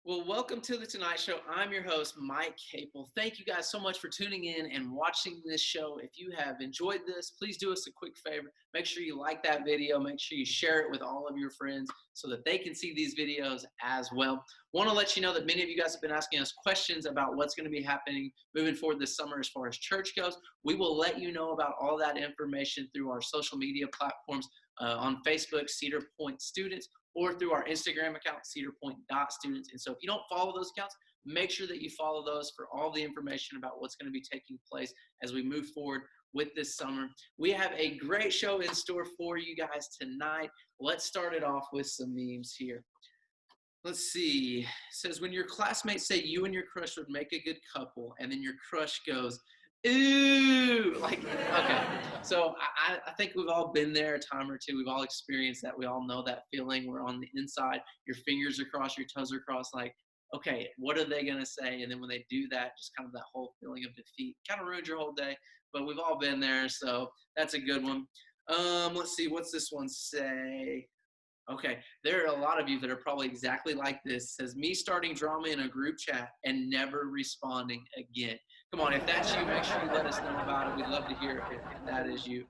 Well, welcome to the Tonight Show. I'm your host, Mike Caple. Thank you guys so much for tuning in and watching this show. If you have enjoyed this, please do us a quick favor. Make sure you like that video. Make sure you share it with all of your friends so that they can see these videos as well. Want to let you know that many of you guys have been asking us questions about what's going to be happening moving forward this summer as far as church goes. We will let you know about all that information through our social media platforms on Facebook, Cedar Point Students, or through our Instagram account, CedarPoint.Students. And so if you don't follow those accounts, make sure that you follow those for all the information about what's going to be taking place as we move forward with this summer. We have a great show in store for you guys tonight. Let's start it off with some memes here. Let's see. It says, when your classmates say you and your crush would make a good couple, and then your crush goes, ooh, like, okay. So I think we've all been there a time or two. We've all experienced that. We all know that feeling. We're on the inside. Your fingers are crossed, your toes are crossed, like, okay, what are they going to say? And then when they do that, just kind of that whole feeling of defeat kind of ruins your whole day. But we've all been there, so that's a good one. Let's see. What's this one say? Okay, there are a lot of you that are probably exactly like this. It says, me starting drama in a group chat and never responding again. Come on, if that's you, make sure you let us know about it. We'd love to hear if that is you.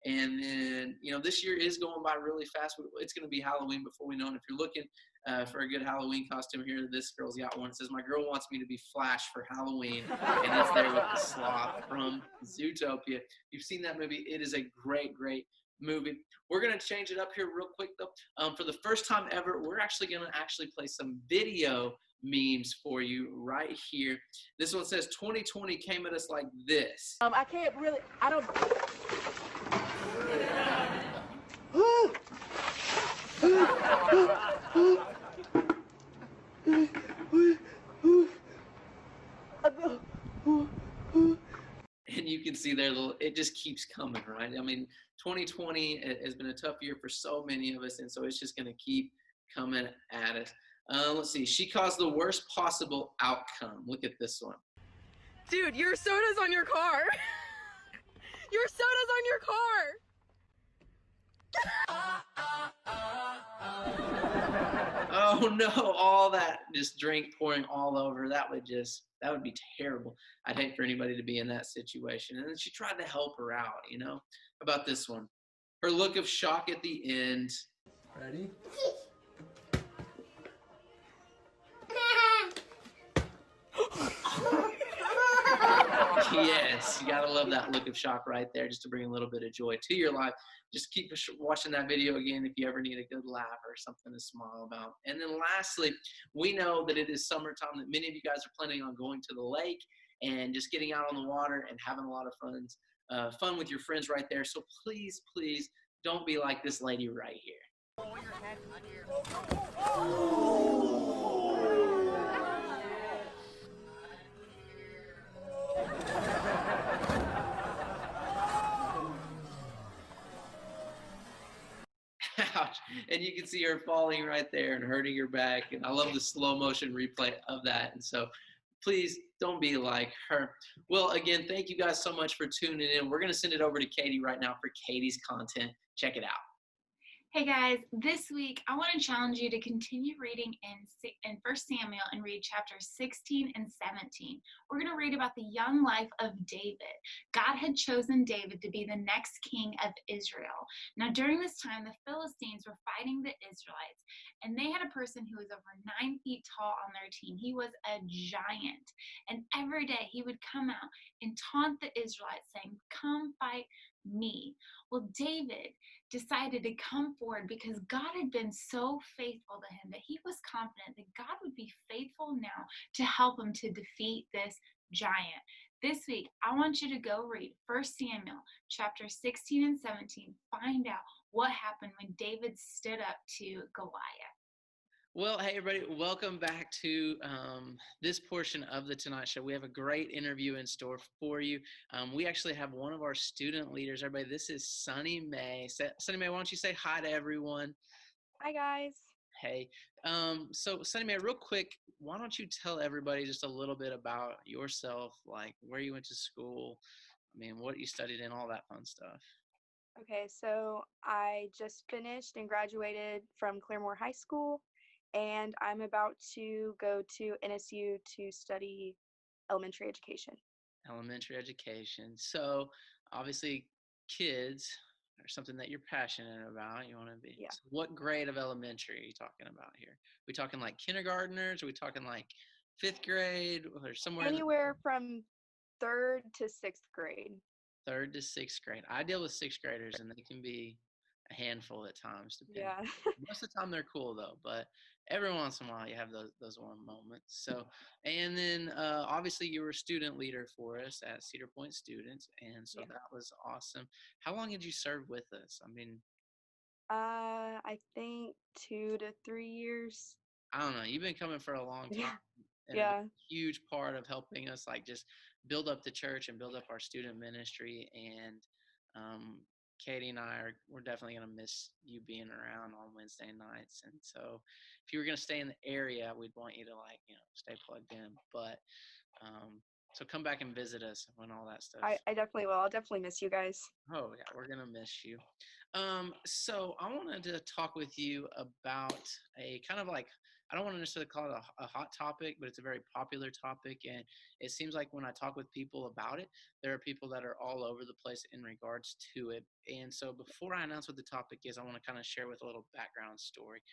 And then, this year is going by really fast. It's going to be Halloween before we know it. If you're looking for a good Halloween costume here, this girl's got one. It says, my girl wants me to be Flash for Halloween. And it's there with the sloth from Zootopia. You've seen that movie. It is a great, great movie. We're going to change it up here real quick, though. For the first time ever, we're actually going to play some video memes for you right here. This one says 2020 came at us like this. I can't really, I don't. And you can see there, it just keeps coming, right? I mean, 2020 has been a tough year for so many of us, and so it's just going to keep coming at us. Let's see. She caused the worst possible outcome. Look at this one. Dude, your soda's on your car. Your soda's on your car. Oh no, all that just drink pouring all over. That would be terrible. I'd hate for anybody to be in that situation. And then she tried to help her out, How about this one? Her look of shock at the end. Ready? Yes, you gotta love that look of shock right there, just to bring a little bit of joy to your life. Just keep watching that video again if you ever need a good laugh or something to smile about. And then lastly, we know that it is summertime, that many of you guys are planning on going to the lake and just getting out on the water and having a lot of fun with your friends right there. So please, please don't be like this lady right here. Ouch. And you can see her falling right there and hurting her back. And I love the slow motion replay of that. And so please don't be like her. Well, again, thank you guys so much for tuning in. We're going to send it over to Katy right now for Katy's content. Check it out. Hey guys, this week I want to challenge you to continue reading in 1 Samuel and read chapters 16 and 17. We're going to read about the young life of David. God had chosen David to be the next king of Israel. Now during this time, the Philistines were fighting the Israelites, and they had a person who was over 9 feet tall on their team. He was a giant, and every day he would come out and taunt the Israelites saying, "Come fight me." Well, David decided to come forward because God had been so faithful to him that he was confident that God would be faithful now to help him to defeat this giant. This week, I want you to go read 1 Samuel chapter 16 and 17. Find out what happened when David stood up to Goliath. Well, hey, everybody. Welcome back to this portion of the Tonight Show. We have a great interview in store for you. We actually have one of our student leaders. Everybody, this is Sunny May. Sunny May, why don't you say hi to everyone? Hi, guys. Hey. So, Sunny May, real quick, why don't you tell everybody just a little bit about yourself, like where you went to school, what you studied and all that fun stuff. Okay, so I just finished and graduated from Claremore High School, and I'm about to go to NSU to study elementary education. Elementary education. So obviously, kids are something that you're passionate about. You want to be. Yeah. So what grade of elementary are you talking about here? Are we talking like kindergartners? Are we talking like fifth grade or somewhere in the Anywhere from 3rd to 6th grade. third to sixth grade? I deal with sixth graders, and they can be a handful at times, depending. Yeah. Most of the time, they're cool though, but every once in a while, you have those one moments. So, and then obviously, you were a student leader for us at Cedar Point Students, and so Yeah. that was awesome. How long did you serve with us? I mean, I think 2 to 3 years. I don't know. You've been coming for a long time Yeah. and a Yeah. huge part of helping us like just build up the church and build up our student ministry. And um, Katy and we're definitely gonna miss you being around on Wednesday nights. And so if you were gonna stay in the area, we'd want you to like stay plugged in. But so come back and visit us when all that stuff. I definitely will. I'll definitely miss you guys. Oh yeah, we're gonna miss you. So I wanted to talk with you about a kind of like I don't want to necessarily call it a hot topic, but it's a very popular topic, and it seems like when I talk with people about it, there are people that are all over the place in regards to it. And so before I announce what the topic is, I want to kind of share with a little background story.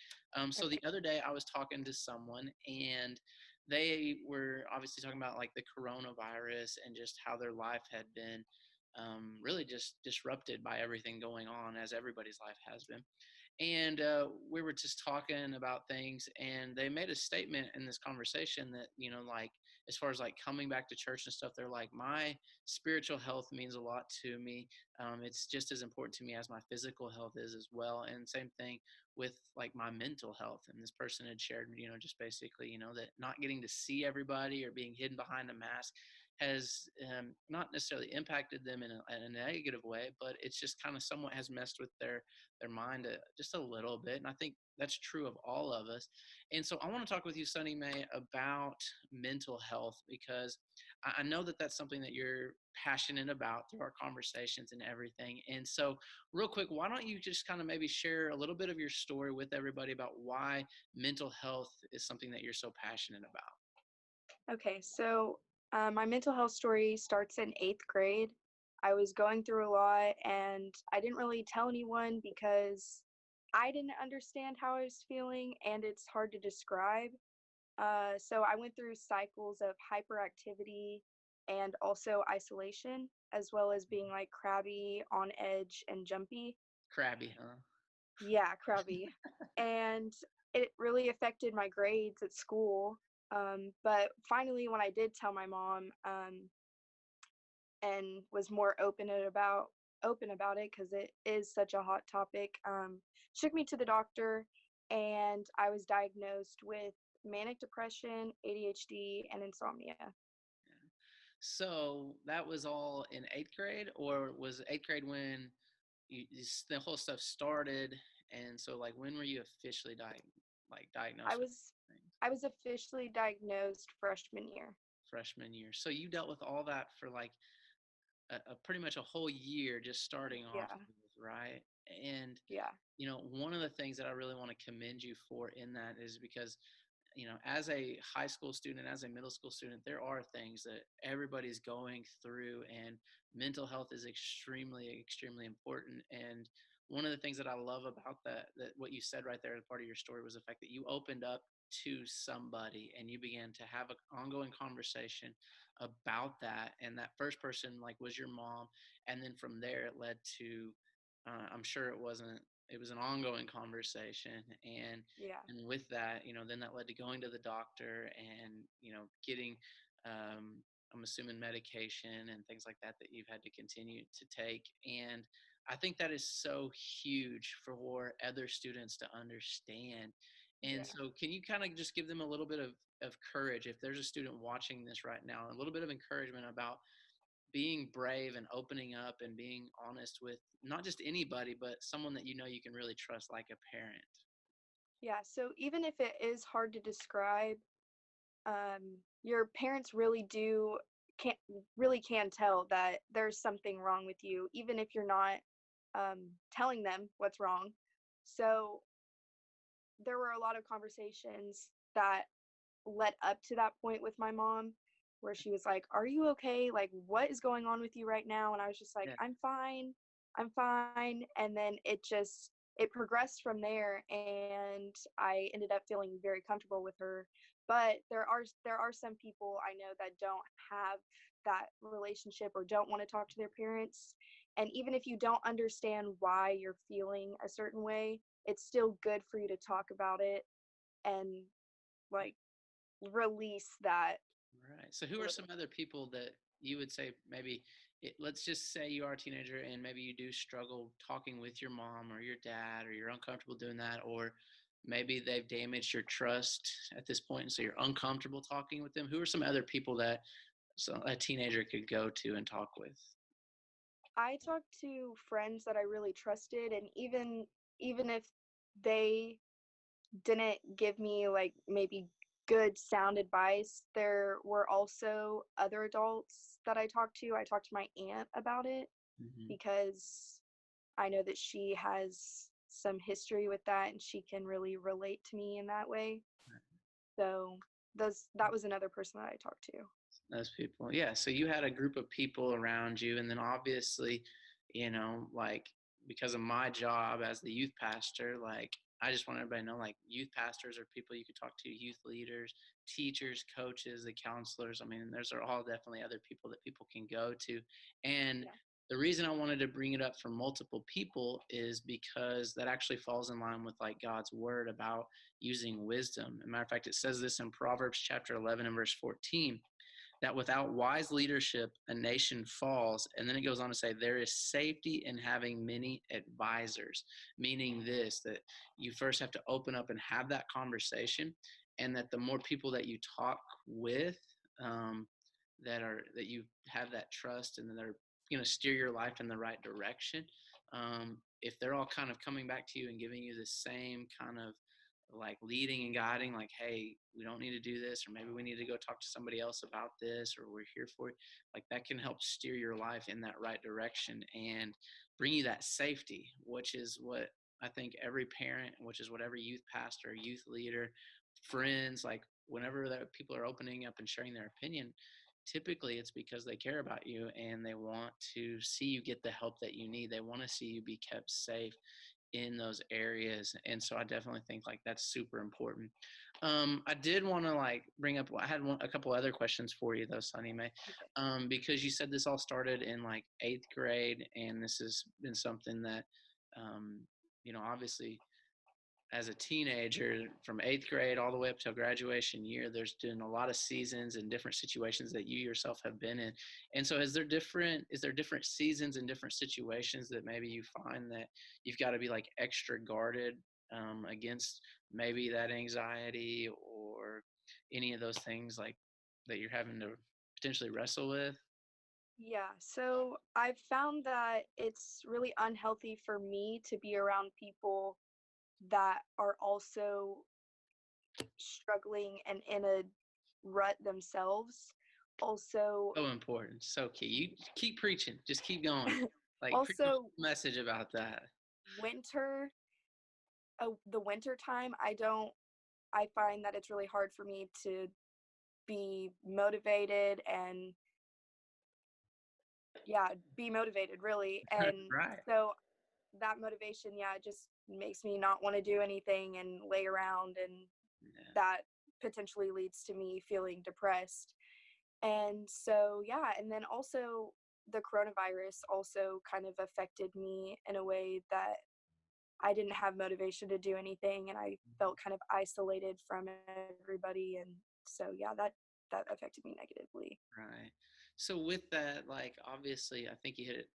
So the other day I was talking to someone, and they were obviously talking about like the coronavirus and just how their life had been really just disrupted by everything going on, as everybody's life has been. And we were just talking about things, and they made a statement in this conversation that, like, as far as like coming back to church and stuff, they're like, my spiritual health means a lot to me. It's just as important to me as my physical health is as well. And same thing with like my mental health. And this person had shared, just basically, that not getting to see everybody or being hidden behind a mask has not necessarily impacted them in a negative way, but it's just kind of somewhat has messed with their mind just a little bit. And I think that's true of all of us. And so I want to talk with you, Sunny Mae, about mental health, because I know that that's something that you're passionate about through our conversations and everything. And so real quick, why don't you just kind of maybe share a little bit of your story with everybody about why mental health is something that you're so passionate about? Okay, so my mental health story starts in 8th grade. I was going through a lot and I didn't really tell anyone because I didn't understand how I was feeling and it's hard to describe. So I went through cycles of hyperactivity and also isolation, as well as being like crabby, on edge, and jumpy. Crabby, huh? Yeah, crabby. And it really affected my grades at school. But finally, when I did tell my mom, and was more open about it because it is such a hot topic, she took me to the doctor, and I was diagnosed with manic depression, ADHD, and insomnia. So that was all in eighth grade, or was eighth grade when the whole stuff started? And so, like, when were you officially I diagnosed with was things? I was officially diagnosed freshman year. Freshman year. So you dealt with all that for like a pretty much a whole year, just starting Yeah, off with, right? And yeah, one of the things that I really want to commend you for in that is because as a high school student, as a middle school student, there are things that everybody's going through, and mental health is extremely, extremely important. And one of the things that I love about that what you said right there as part of your story was the fact that you opened up to somebody and you began to have an ongoing conversation about that. And that first person like was your mom. And then from there, it led to, I'm sure it was an ongoing conversation. yeah, And with that, then that led to going to the doctor and, getting, I'm assuming medication and things like that you've had to continue to take. And I think that is so huge for other students to understand. And yeah. so can you kind of just give them a little bit of courage if there's a student watching this right now, a little bit of encouragement about being brave and opening up and being honest with not just anybody, but someone that you can really trust, like a parent. Yeah, so even if it is hard to describe, your parents can really can tell that there's something wrong with you, even if you're not telling them what's wrong. So there were a lot of conversations that led up to that point with my mom where she was like, "Are you okay? Like, what is going on with you right now?" And I was just like, Yeah. "I'm fine. I'm fine." And then it progressed from there, and I ended up feeling very comfortable with her. But there are some people I know that don't have that relationship or don't want to talk to their parents. And even if you don't understand why you're feeling a certain way, it's still good for you to talk about it and like release that. Right. So who are some other people that you would say maybe let's just say you are a teenager and maybe you do struggle talking with your mom or your dad or you're uncomfortable doing that, or maybe they've damaged your trust at this point and so you're uncomfortable talking with them. Who are some other people that a teenager could go to and talk with? I talked to friends that I really trusted, and even if they didn't give me like maybe good sound advice, there were also other adults that I talked to. I talked to my aunt about it Hmm. because I know that she has some history with that and she can really relate to me in that way. So that was another person that I talked to. Those people. Yeah. So you had a group of people around you. And then obviously, like because of my job as the youth pastor, like I just want everybody to know like youth pastors are people you could talk to, youth leaders, teachers, coaches, the counselors. I mean, those are all definitely other people that people can go to. And Yeah. the reason I wanted to bring it up for multiple people is because that actually falls in line with like God's word about using wisdom. As a matter of fact, it says this in Proverbs chapter 11 and verse 14, that without wise leadership, a nation falls. And then it goes on to say, there is safety in having many advisors, meaning this, that you first have to open up and have that conversation. And that the more people that you talk with, that you have that trust and that are going to steer your life in the right direction. If they're all kind of coming back to you and giving you the same kind of like leading and guiding, like, hey, we don't need to do this, or maybe we need to go talk to somebody else about this, or we're here for it, like that can help steer your life in that right direction and bring you that safety, which is what I think every parent, which is what every youth pastor, youth leader, friends, like whenever that people are opening up and sharing their opinion, typically it's because they care about you and they want to see you get the help that you need. They want to see you be kept safe in those areas. And so I definitely think like that's super important. I did want to like bring up, I had a couple other questions for you though, Sunny May, because you said this all started in like 8th grade and this has been something that, um, obviously as a teenager from 8th grade all the way up till graduation year, there's been a lot of seasons and different situations that you yourself have been in. And so is there different seasons and different situations that maybe you find that you've got to be like extra guarded against maybe that anxiety or any of those things like that you're having to potentially wrestle with? Yeah, so I've found that it's really unhealthy for me to be around people that are also struggling and in a rut themselves. Also, So important, so key. You keep preaching, just keep going, like preach a also whole message about that. winter, the winter time, I find that it's really hard for me to be motivated and yeah, be motivated really. And Right. so that motivation, yeah, just makes me not want to do anything and lay around, and Yeah. that potentially leads to me feeling depressed. And so, yeah, and then also the coronavirus also kind of affected me in a way that I didn't have motivation to do anything and I felt kind of isolated from everybody. And so, yeah, that affected me negatively. Right. So with that, like obviously, I think you hit it.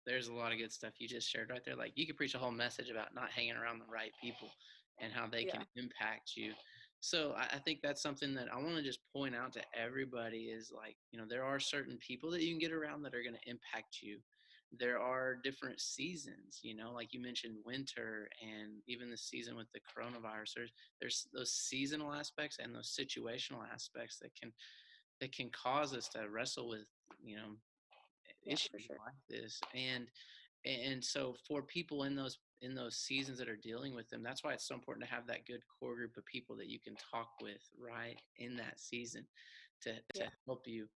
There's a lot of good stuff you just shared right there. Like you could preach a whole message about not hanging around the right people and how they can Yeah. impact you. So I think that's something that I want to just point out to everybody is like, there are certain people that you can get around that are going to impact you. There are different seasons, like you mentioned winter and even the season with the coronavirus. There's those seasonal aspects and those situational aspects that can cause us to wrestle with, you know, Yeah, for issues sure. like this. And so for people in those in those seasons that are dealing with them. That's why it's so important to have that good core group of people that you can talk with right in that season to Yeah. help you,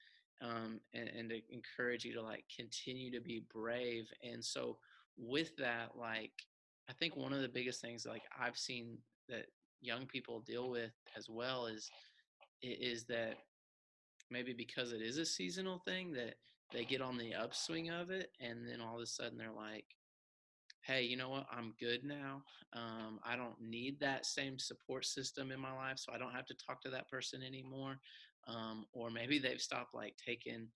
and to encourage you to like continue to be brave. And so with that, like, I think one of the biggest things like I've seen that young people deal with as well is that maybe because it is a seasonal thing, that they get on the upswing of it, and then all of a sudden they're like, hey, you know what? I'm good now. I don't need that same support system in my life, so I don't have to talk to that person anymore. Or maybe they've stopped like taking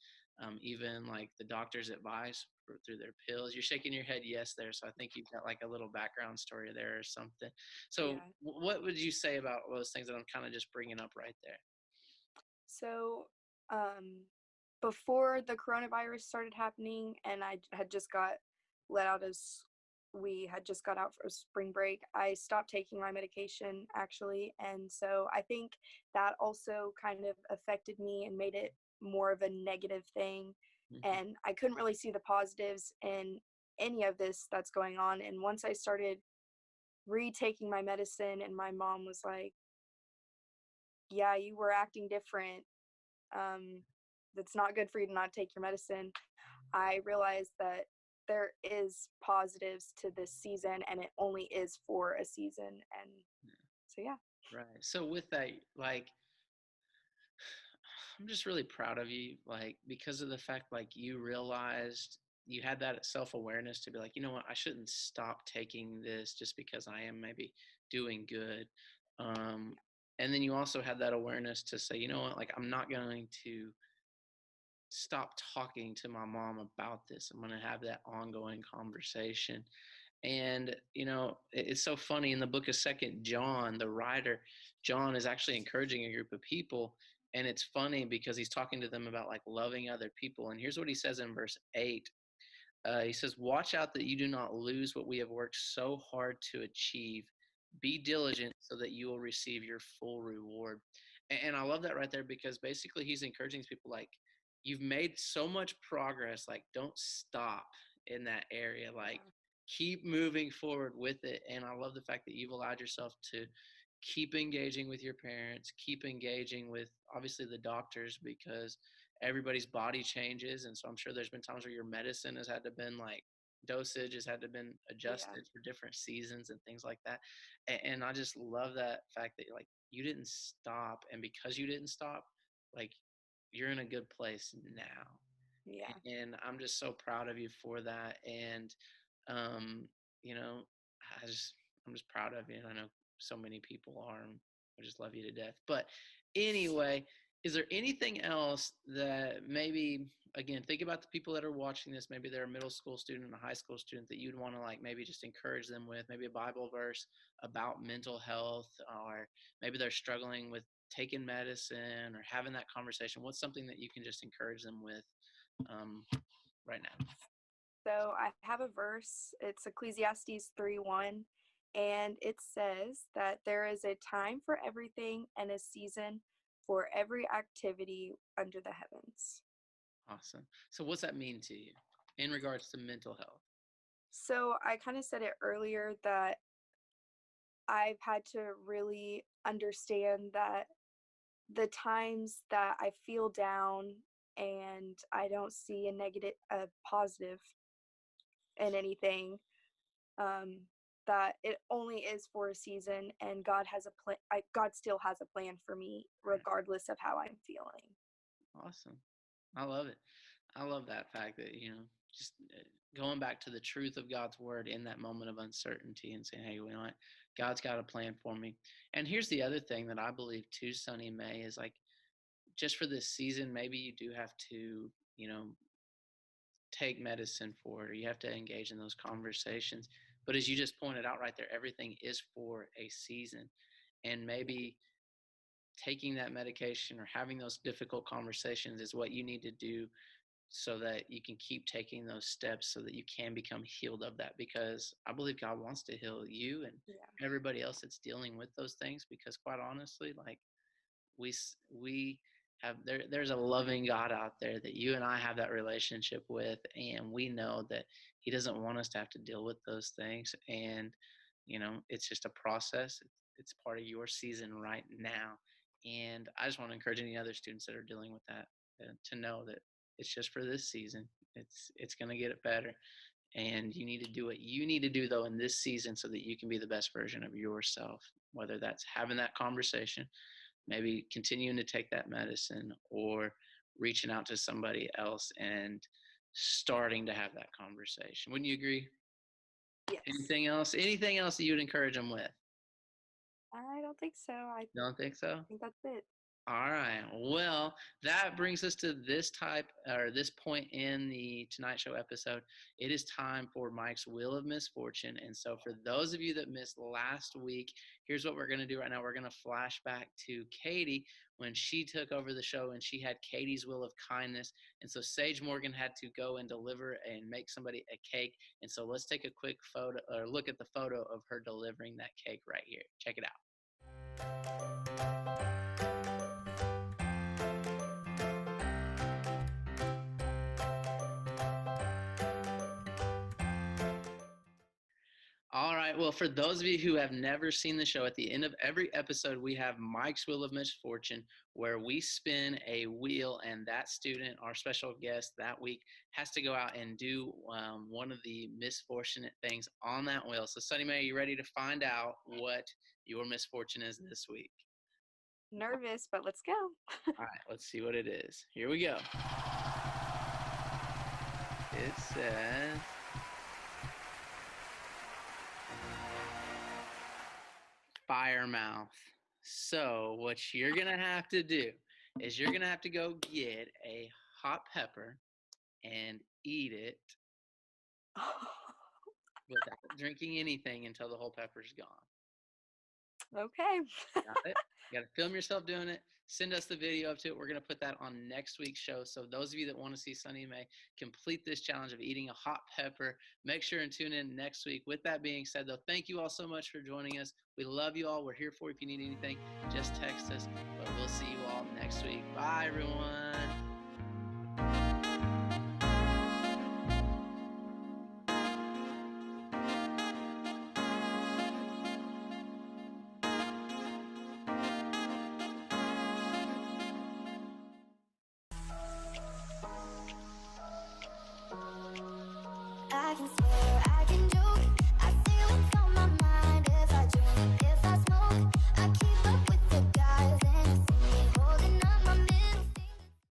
even like the doctor's advice through their pills. You're shaking your head yes there, so I think you've got like a little background story there or something. So Yeah. what would you say about those things that I'm kind of just bringing up right there? So, before the coronavirus started happening, and I had just got let out as we had just got out for spring break, I stopped taking my medication actually. And so I think that also kind of affected me and made it more of a negative thing. Hmm. And I couldn't really see the positives in any of this that's going on. And once I started retaking my medicine, and my mom was like, yeah, you were acting different. That's not good for you to not take your medicine. I realized that there is positives to this season, and it only is for a season. And so, yeah. Right. So with that, like, I'm just really proud of you, like, because of the fact, like, you realized you had that self-awareness to be like, you know what, I shouldn't stop taking this just because I am maybe doing good. Um, and then you also had that awareness to say, you know what, like, I'm not going to stop talking to my mom about this. I'm going to have that ongoing conversation. And it's so funny, in the book of Second John, the writer John is actually encouraging a group of people, and it's funny because he's talking to them about like loving other people. And here's what he says in verse 8. He says, watch out that you do not lose what we have worked so hard to achieve. Be diligent so that you will receive your full reward. And I love that right there, because basically he's encouraging people like, you've made so much progress, like, don't stop in that area. Like, keep moving forward with it. And I love the fact that you've allowed yourself to keep engaging with your parents, keep engaging with obviously the doctors, because everybody's body changes. And so I'm sure there's been times where your medicine has had to been like, dosage has had to been Yeah. adjusted for different seasons and things like that. And I just love that fact that like you didn't stop, and because you didn't stop, like, you're in a good place now. Yeah. And I'm just so proud of you for that. And um, you know, I just I'm just proud of you, and I know so many people are. And I just love you to death. But anyway, is there anything else that maybe, again, think about the people that are watching this, maybe they're a middle school student, a high school student, that you'd want to like maybe just encourage them with, maybe a Bible verse about mental health, or maybe they're struggling with taking medicine or having that conversation? What's something that you can just encourage them with um, right now? So I have a verse. It's Ecclesiastes 3:1. And it says that there is a time for everything and a season for every activity under the heavens. Awesome. So what's that mean to you in regards to mental health? So I kind of said it earlier that I've had to really understand that the times that I feel down and I don't see a positive in anything, um, that it only is for a season, and God has a plan. God still has a plan for me, Right. regardless of how I'm feeling. Awesome. I love it. I love that fact that, just going back to the truth of God's word in that moment of uncertainty and saying, hey, you know what? God's got a plan for me. And here's the other thing that I believe too, Sonny May, is like, just for this season, maybe you do have to, take medicine for it, or you have to engage in those conversations. But as you just pointed out right there, everything is for a season. And maybe taking that medication or having those difficult conversations is what you need to do so that you can keep taking those steps so that you can become healed of that. Because I believe God wants to heal you and Yeah. everybody else that's dealing with those things, because quite honestly, like, we there's a loving God out there that you and I have that relationship with, and we know that he doesn't want us to have to deal with those things. And it's just a process. It's part of your season right now. And I just want to encourage any other students that are dealing with that to know that it's just for this season. It's going to get better. And you need to do what you need to do, though, in this season so that you can be the best version of yourself, whether that's having that conversation, maybe continuing to take that medicine, or reaching out to somebody else and starting to have that conversation. Wouldn't you agree? Yes. Anything else that you would encourage them with? I don't think so. I Don't think so? think that's it. All right. Well, that brings us to this point in the Tonight Show episode. It is time for Mike's Wheel of Misfortune. And so for those of you that missed last week, here's what we're going to do right now. We're going to flash back to Katy when she took over the show, and she had Katy's Wheel of Kindness. And so Sage Morgan had to go and deliver and make somebody a cake. And so let's take a quick photo, or look at the photo of her delivering that cake right here. Check it out. All right. Well, for those of you who have never seen the show, at the end of every episode, we have Mike's Wheel of Misfortune, where we spin a wheel, and that student, our special guest that week, has to go out and do one of the misfortunate things on that wheel. So, Sunny Mae, are you ready to find out what your misfortune is this week? Nervous, but let's go. All right. Let's see what it is. Here we go. It says... fire mouth. So what you're going to have to do is you're going to have to go get a hot pepper and eat it without drinking anything until the whole pepper's gone. Okay. Got it? You got to film yourself doing it. Send us the video up to it. We're going to put that on next week's show. So those of you that want to see Sunny Mae complete this challenge of eating a hot pepper, make sure and tune in next week. With that being said, though, thank you all so much for joining us. We love you all. We're here for you. If you need anything, just text us. But we'll see you all next week. Bye, everyone.